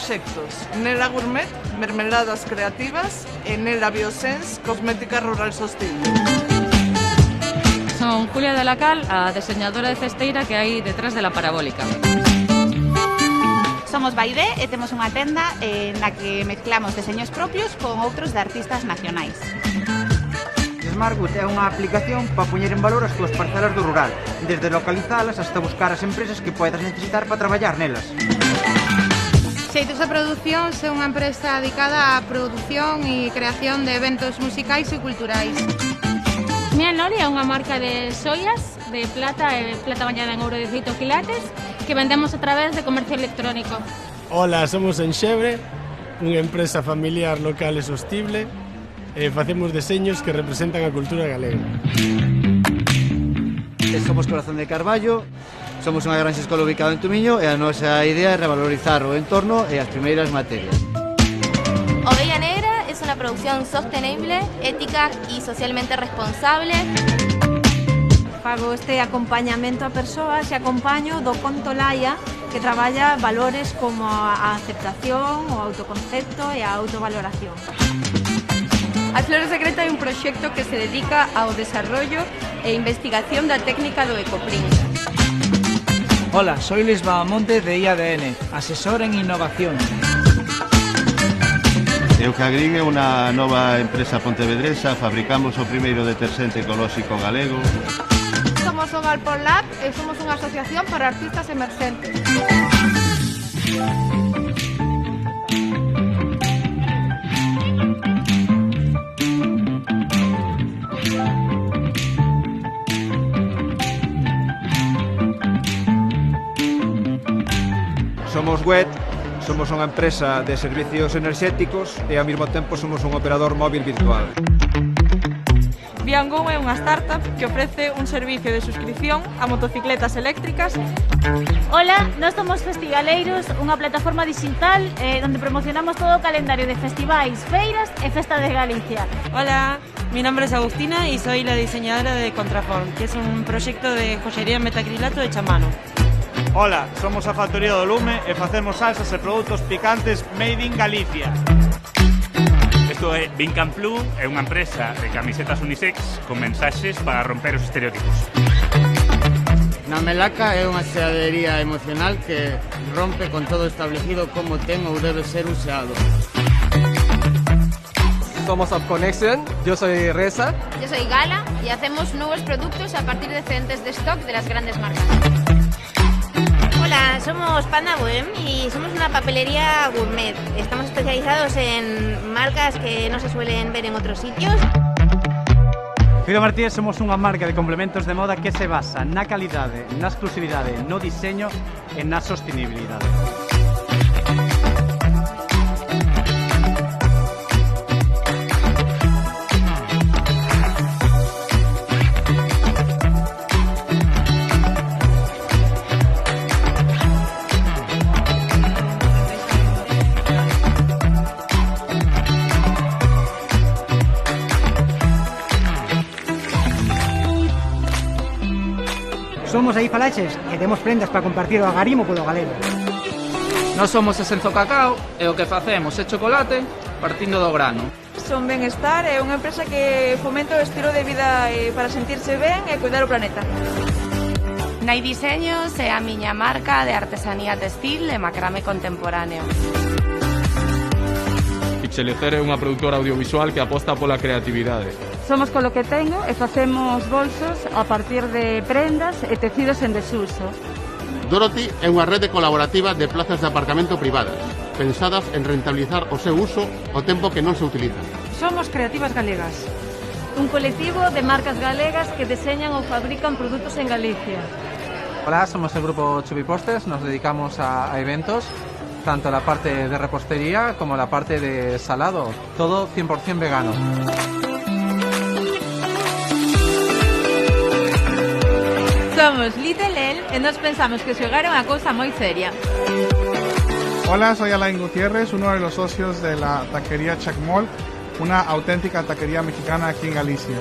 proxectos: Nela Gourmet, mermeladas creativas, e Nela Biosense, cosmética rural sostible. Son Julia de la Cal, a deseñadora de cesteira que hai detrás de la parabólica. Somos Baidé e temos unha tenda na que mezclamos deseños propios con outros de artistas nacionais. Smartwood é unha aplicación para poñer en valor as túas parcelas do rural, desde localizalas hasta buscar as empresas que podes necesitar para traballar nelas. Xeitos de Producións é unha empresa dedicada á produción e creación de eventos musicais e culturais. Mia Nori é unha marca de xoias, de plata e plata bañada en ouro de 18 quilates que vendemos a través de comercio electrónico. Hola, somos Enxebre, unha empresa familiar local e sostible e facemos deseños que representan a cultura galega. Somos Corazón de Carballo, somos unha granxa escola ubicada en Tumiño e a nosa idea é revalorizar o entorno e as primeiras materias. Oveja Negra es una producción sostenible, ética y socialmente responsable. Fago este acompañamento a persoas e acompaño do Conto Laia, que traballa valores como a aceptación, o autoconcepto e a autovaloración. A Flores Secreta é un proxecto que se dedica ao desarrollo e investigación da técnica do ecoprint. Hola, soy Luis Bahamonte de IADN, asesor en innovación. Eucagrin é unha nova empresa pontevedresa, fabricamos o primeiro deterxente ecolóxico galego. Somos o Galpon Lab e somos unha asociación para artistas emerxentes. Somos WET, somos unha empresa de servicios enerxéticos e ao mesmo tempo somos un operador móvil virtual. Viangón é unha startup que ofrece un servicio de suscripción a motocicletas eléctricas. Hola, nós somos Festigaleiros, unha plataforma digital onde promocionamos todo o calendario de festivais, feiras e Festa de Galicia. Hola, mi nombre es Agustina y soy la diseñadora de Contraform, que es un proxecto de joyería en metacrilato hecha a mano. Hola, somos a Factoría do Lume e facemos salsas e produtos picantes made in Galicia. Isto é Vincan Plus, é unha empresa de camisetas unisex con mensaxes para romper os estereotipos. Na Melaca é unha xeadería emocional que rompe con todo establecido como ten ou debe ser useado. Somos Upconnection, yo soy Reza. Yo soy Gala y hacemos nuevos productos a partir de excedentes de stock de las grandes marcas. Hola, somos Panda Bohem y somos una papelería gourmet. Estamos especializados en marcas que no se suelen ver en otros sitios. Fido Martínez somos unha marca de complementos de moda que se basa na calidade, na exclusividade, no diseño e na sostenibilidade. Somos aí falaches e temos prendas para compartir o agarimo polo galego. Nós somos Esenzo Cacao e o que facemos é chocolate partindo do grano. Son Benestar é unha empresa que fomenta o estilo de vida para sentirse ben e cuidar o planeta. Nai Diseños é a miña marca de artesanía textil e macrame contemporáneo. Pixelecer é unha produtora audiovisual que aposta pola creatividade. Somos Colo que Tengo e facemos bolsos a partir de prendas e tecidos en desuso. Dorothy é unha rede colaborativa de plazas de aparcamento privadas, pensadas en rentabilizar o seu uso o tempo que non se utiliza. Somos Creativas Galegas, Un colectivo de marcas galegas que deseñan ou fabrican produtos en Galicia. Hola, somos el grupo Chubiposters, nos dedicamos a eventos, tanto la parte de repostería como la parte de salado, todo 100% vegano. Somos Little El e nos pensamos que xogar é unha cousa moi seria. Hola, soy Alain Gutiérrez, uno de los socios de la taquería Chacmol, una auténtica taquería mexicana aquí en Galicia.